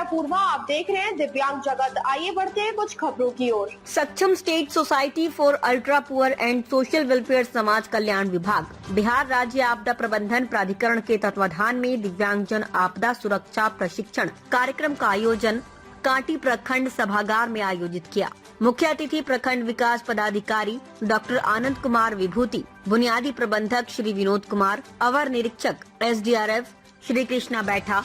अपूर्वा, आप देख रहे हैं दिव्यांग जगत। आइए बढ़ते हैं कुछ खबरों की ओर। सक्षम state society for ultra poor and social welfare समाज कल्याण विभाग बिहार राज्य आपदा प्रबंधन प्राधिकरण के तत्वाधान में दिव्यांगजन आपदा सुरक्षा प्रशिक्षण कार्यक्रम का आयोजन कांटी प्रखंड सभागार में आयोजित किया। मुख्य अतिथि प्रखंड विकास पदाधिकारी डॉक्टर आनंद कुमार विभूति, बुनियादी प्रबंधक श्री विनोद कुमार, अवर निरीक्षक SDRF श्री कृष्णा बैठा,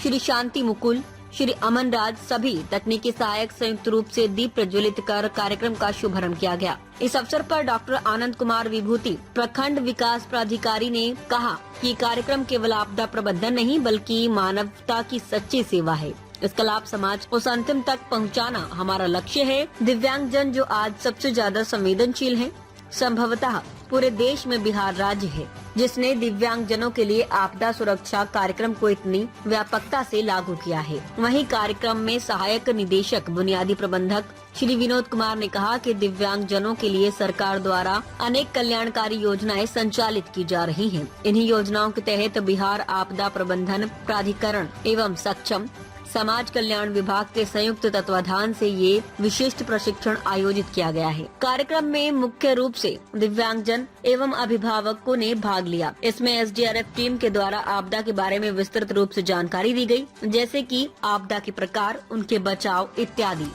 श्री शांति मुकुल, श्री अमन राज सभी तकनीकी सहायक संयुक्त रूप से दीप प्रज्वलित कर कार्यक्रम का शुभारंभ किया गया। इस अवसर पर डॉक्टर आनंद कुमार विभूति, प्रखंड विकास प्राधिकारी ने कहा कि कार्यक्रम केवल आपदा प्रबंधन नहीं बल्कि मानवता की सच्ची सेवा है। इसका लाभ समाज उस अंतिम तक पहुंचाना हमारा लक्ष्य है। दिव्यांगजन जो आज सबसे ज्यादा संवेदनशील हैं, संभवतः पूरे देश में बिहार राज्य है जिसने दिव्यांगजनों के लिए आपदा सुरक्षा कार्यक्रम को इतनी व्यापकता से लागू किया है। वहीं कार्यक्रम में सहायक निदेशक बुनियादी प्रबंधक श्री विनोद कुमार ने कहा कि दिव्यांगजनों के लिए सरकार द्वारा अनेक कल्याणकारी योजनाएं संचालित की जा रही हैं। इन्हीं योजनाओं के तहत बिहार आपदा प्रबंधन प्राधिकरण एवं सक्षम समाज कल्याण विभाग के संयुक्त तत्वाधान से ये विशिष्ट प्रशिक्षण आयोजित किया गया है। कार्यक्रम में मुख्य रूप से दिव्यांगजन एवं अभिभावकों ने भाग लिया। इसमें SDRF टीम के द्वारा आपदा के बारे में विस्तृत रूप से जानकारी दी गई, जैसे कि आपदा के प्रकार, उनके बचाव इत्यादि।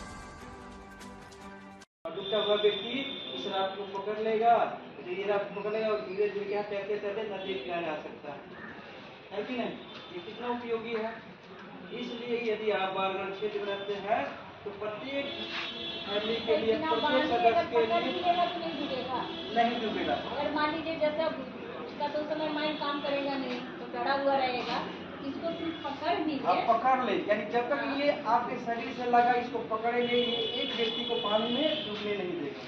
व्यक्ति उस रात को पकड़ लेगा, ये रात पकड़ लेगा और धीरे धीरे तैरते तैरते नदी किनारे आ सकता है कि नहीं? ये कितना उपयोगी है। इसलिए यदि आप बाढ़ग्रस्त क्षेत्र में रहते हैं तो प्रत्येक फैमिली के लिए, प्रत्येक सदस्य के लिए नहीं डूबेगा। अगर मान लीजिए जैसे उसका तो समय माइंड काम करेगा नहीं तो डरा हुआ रहेगा, इसको सिर्फ पकड़ दीजिए। आप पकड़ ले, यानी जब तक ये आपके शरीर से लगा इसको पकड़ेंगे, ये एक व्यक्ति को पानी में डूबने नहीं देगा।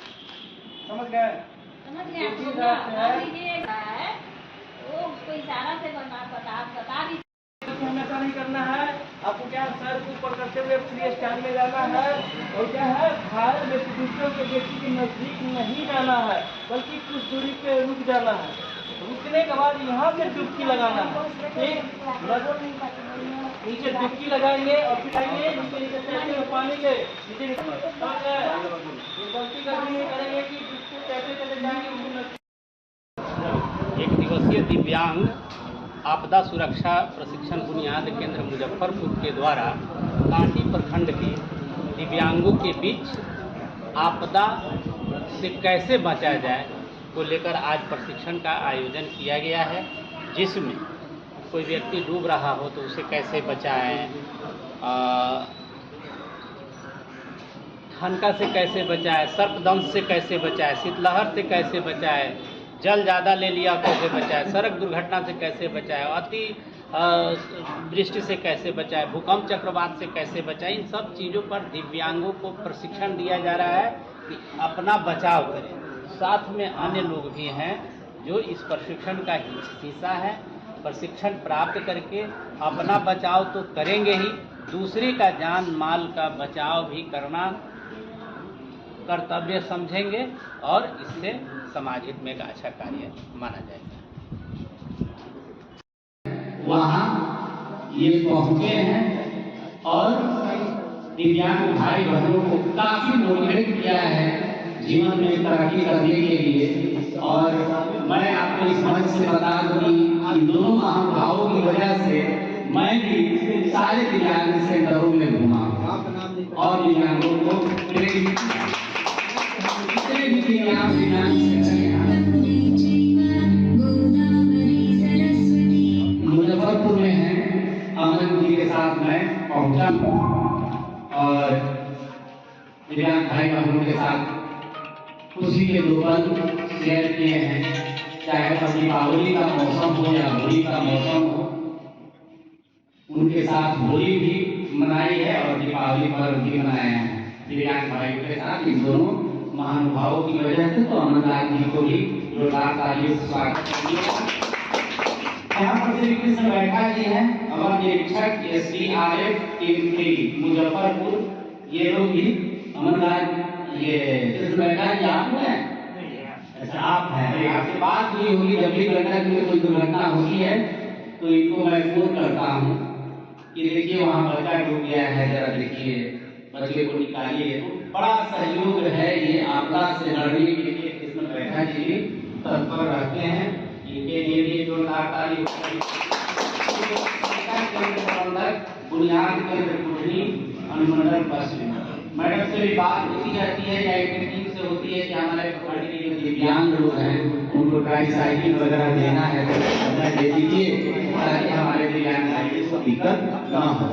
समझ गए? समझ गए? वो उसको इशारा से बता दीजिए। हमेशा नहीं करना है आपको। क्या सर को ऊपर करते हुए फ्री स्टाइल में जाना है और क्या है भारत में दूसरों के व्यक्ति के नजदीक नहीं जाना है बल्कि कुछ दूरी पे रुक जाना है। रुकने के बाद यहाँ से डुबकी लगाना है। नीचे डुबकी लगाएंगे और फिर आएंगे नीचे पानी के नीचे गलती करेंगे कि कैसे चले जाएंगे। एक दिवसीय दिव्यांग आपदा सुरक्षा प्रशिक्षण बुनियाद केंद्र मुजफ्फरपुर के द्वारा कांटी प्रखंड के दिव्यांगों के बीच आपदा से कैसे बचा जाए को लेकर आज प्रशिक्षण का आयोजन किया गया है, जिसमें कोई व्यक्ति डूब रहा हो तो उसे कैसे बचाएं, ठनका से कैसे बचाएं, सर्पदंश से कैसे बचाएं, शीतलहर से कैसे बचाएं, जल ज़्यादा ले लिया कैसे बचाए, सड़क दुर्घटना से कैसे बचाए, अति वृष्टि से कैसे बचाए, भूकंप चक्रवात से कैसे बचाए। इन सब चीज़ों पर दिव्यांगों को प्रशिक्षण दिया जा रहा है कि अपना बचाव करें। साथ में अन्य लोग भी हैं जो इस प्रशिक्षण का हिस्सा है। प्रशिक्षण प्राप्त करके अपना बचाव तो करेंगे ही, दूसरे का जान माल का बचाव भी करना कर्तव्य समझेंगे और इससे समाज हित में एक अच्छा कार्य माना जाएगा। वहाँ ये पहुँचे हैं और दिव्यांग भाई बहनों को काफी मोटिवेट किया है जीवन में तरक्की करने के लिए। और मैं आपको इस मंच से बता दूं कि इन दोनों महानुभावों की वजह से मैं भी सारे दिव्यांग सेंटरों में घूमा और दिव्यांगों को प्रेरित किया। मुजफ्फरपुर में है, अमन जी के साथ मैं पहुंचा और दिव्यांग भाई बहनों के साथ खुशी के दो पल शेयर किए हैं। चाहे तो दीपावली का मौसम हो या होली का मौसम हो, उनके साथ होली भी मनाई है और दीपावली पर्व भी मनाया है दिव्यांग भाइयों के साथ। इन दोनों महानुभावों की वजह से तो अमरनाथ जी को भी जोरदार तालियों से स्वागत करिए। यहाँ पर श्री कृष्ण बैठा जी हैं, अवर निरीक्षक SDRF टीम 3 मुजफ्फरपुर। ये लोग भी अमरनाथ, ये कृष्ण बैठा जी आप हैं? अच्छा आप हैं। आपसे बात हुई होगी जब भी गंडक में कोई दुर्घटना होती है तो इनको मैं फोन करता हूँ कि देखिए वहाँ बच्चा डूब गया है, जरा देखिए बच्चे को निकालिए। तो बड़ा सहयोग है ये आपदा से लड़ने के लिए कृष्ण बैठा जी भी तत्पर रहते हैं। इनके लिए भी जोरदार ताली बुनियाद केंद्र कुटनी अनुमंडल पश्चिम मैडम से भी बात होती रहती है या टीम से होती है कि हमारे पार्टी के जो दिव्यांग लोग हैं उनको ट्राईसाइकिल वगैरह देना है तो दे दीजिए ताकि हमारे दिव्यांग भाई को दिक्कत न हो।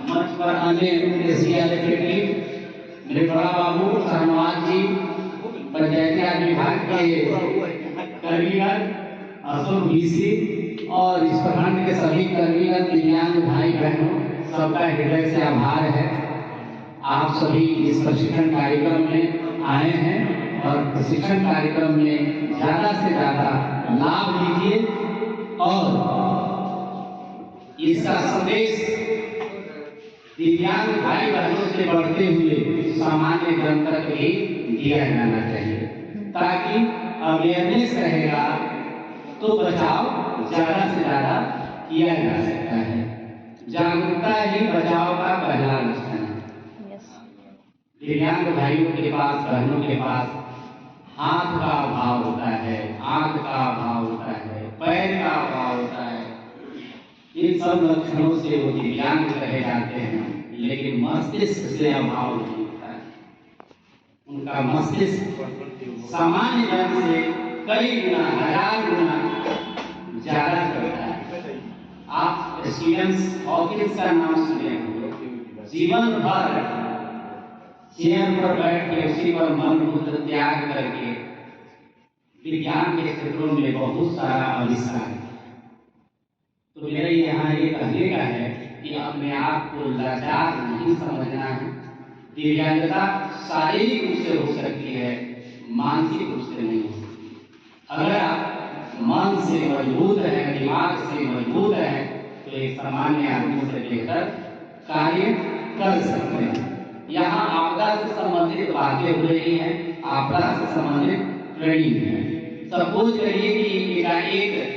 मंच पर आने एशिया सेक्रेटरी मेरे बड़ा बाबू शहनवाज जी, पंचायती राज विभाग के कर्मीगण, अशोक बीसी और इस प्रखंड के सभी कर्मीगण, दिव्यांग भाई बहनों, सबका हृदय से आभार है। आप सभी इस प्रशिक्षण कार्यक्रम में आए हैं और प्रशिक्षण कार्यक्रम में ज्यादा से ज्यादा लाभ लीजिए और इसका संदेश दिव्यांग भाई बहनों से बढ़ते हुए सामान्य जन तक भी दिया जाना चाहिए, ताकि अवेयरनेस रहेगा तो बचाव ज्यादा से ज्यादा किया जा सकता है। जागरूकता ही बचाव का पहला लक्षण है। दिव्यांग भाइयों के पास, बहनों के पास हाथ का अभाव होता है, आंख का अभाव होता है, पैर का अभाव होता है। इन सब लक्षणों से वो दिव्यांग कहे जाते हैं, लेकिन मस्तिष्क से अभाव नहीं होता है। उनका मस्तिष्क सामान्य जन से कई गुना, 1000 गुना ज्यादा करता है। आप स्टीफन हॉकिंस का नाम सुने होंगे। जीवन भर चेयर पर बैठ के उसी पर मन बुद्ध त्याग करके विज्ञान के क्षेत्रों में बहुत सारा आविष्कार। तो मेरे यहाँ ये कहने का है कि अपने आप को लाचार नहीं समझना है। दिव्यांगता शारीरिक रूप से हो सकती है, मानसिक रूप से नहीं हो सकती। अगर आप मन से मजबूत है, दिमाग से मजबूत है, तो एक सामान्य आदमी से बेहतर कार्य कर सकते हैं। यहाँ आपदा से संबंधित बातें हो रही हैं, आपदा से संबंधित ट्रेनिंग है। सपोज करिए कि एकाएक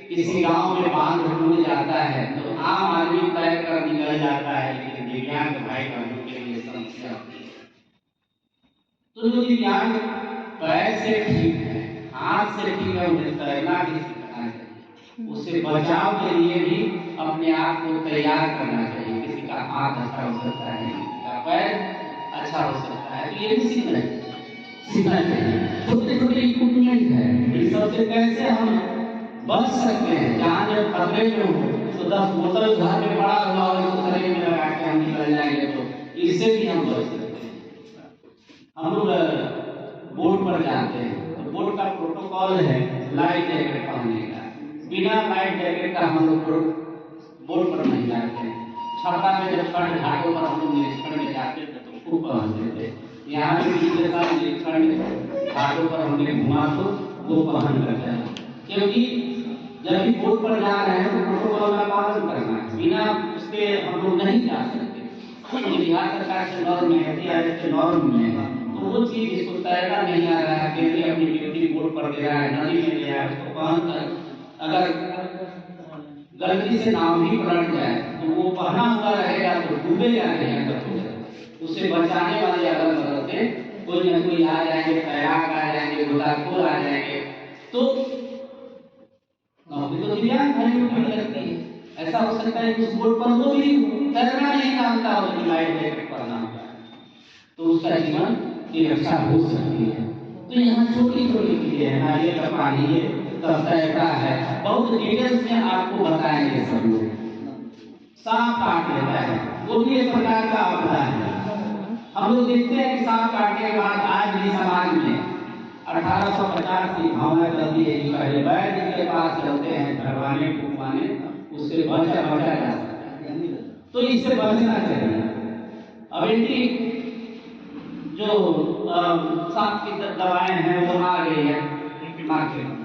किसी गांव में बांध टूट जाता है तो आम आदमी तय कर निकल जाता है, लेकिन दिव्यांग भाई बहनों के लिए समस्या होती है। तो जो दिव्यांग पैर से ठीक है, हाथ से ठीक है, उन्हें तैरना भी सीखना चाहिए। उससे बचाव के लिए भी अपने आप को तैयार करना चाहिए। किसी का हाथ अच्छा हो सकता है, किसी का पैर अच्छा हो सकता है, तो ये भी सीखना चाहिए। छोटे छोटे इक्विपमेंट है, इन सबसे कैसे हम बच सकते हैं। जहाँ जब खतरे में हो तो 10 बोतल घर में पड़ा हुआ और इसको शरीर में लगा के हम निकल जाएंगे, तो इससे भी हम बच सकते हैं। हम लोग बोट पर जाते हैं तो बोट का प्रोटोकॉल है लाइफ जैकेट पहनने का। बिना लाइफ जैकेट का हम लोग बोट पर नहीं जाते हैं। छपरा में जब खंड घाटों पर हम लोग निरीक्षण में जाते थे तो खूब पहनते थे। यहाँ भी पिछले साल निरीक्षण घाटों पर हमने घुमा तो वो पहन करते हैं, क्योंकि जब भी बोट पर जा रहे हैं तो प्रोटोकॉल का पालन करना है। बिना उसके हम लोग नहीं जा सकते। बिहार सरकार के नॉर्म में है, नॉर्म में है, तो वो चीज इसको तैरना नहीं आ रहा है, फिर भी अपनी ड्यूटी बोट पर दे रहा है, नदी में ले रहा है, उसको पहन कर अगर गलती से नाव भी पलट जाए तो वो पहना हुआ रहेगा तो डूबेगा नहीं। उससे बचाने वाले अगल बगल से कोई न कोई आ जाएंगे, तैराक आ जाएंगे, गोताखोर आ जाएंगे, तो नौकरी तो दिव्यांग भाइयों को लगती है। ऐसा हो सकता है कि उस बोट पर वो भी तैरना नहीं जानता हो, लेकिन लाइफ जैकेट पहना होता है, तो उसका जीवन की रक्षा हो सकती है। तो यहाँ छोटी छोटी चीजें हैं, नारियल का पानी है, तैरता है, बहुत डिटेल्स में आपको बताएंगे सब लोग। सांप काट लेता है, वो भी एक प्रकार का आपदा है। हम लोग देखते हैं कि सांप काटने के बाद आज भी समाज में 1850 की भावना चलती है कि पहले वैद्य के पास चलते हैं, घरवाने फूकवाने, उससे बचा जा सकता है। तो इससे बचना चाहिए। अब इनकी जो सांप की दवाएं हैं वो आ गई है मार्केट में,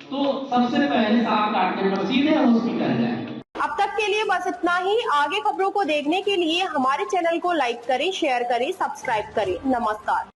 तो सबसे पहले सांप काटने पर सीधे हॉस्पिटल जाए। अब तक के लिए बस इतना ही। आगे खबरों को देखने के लिए हमारे चैनल को लाइक करें, शेयर करें, सब्सक्राइब करें। नमस्कार।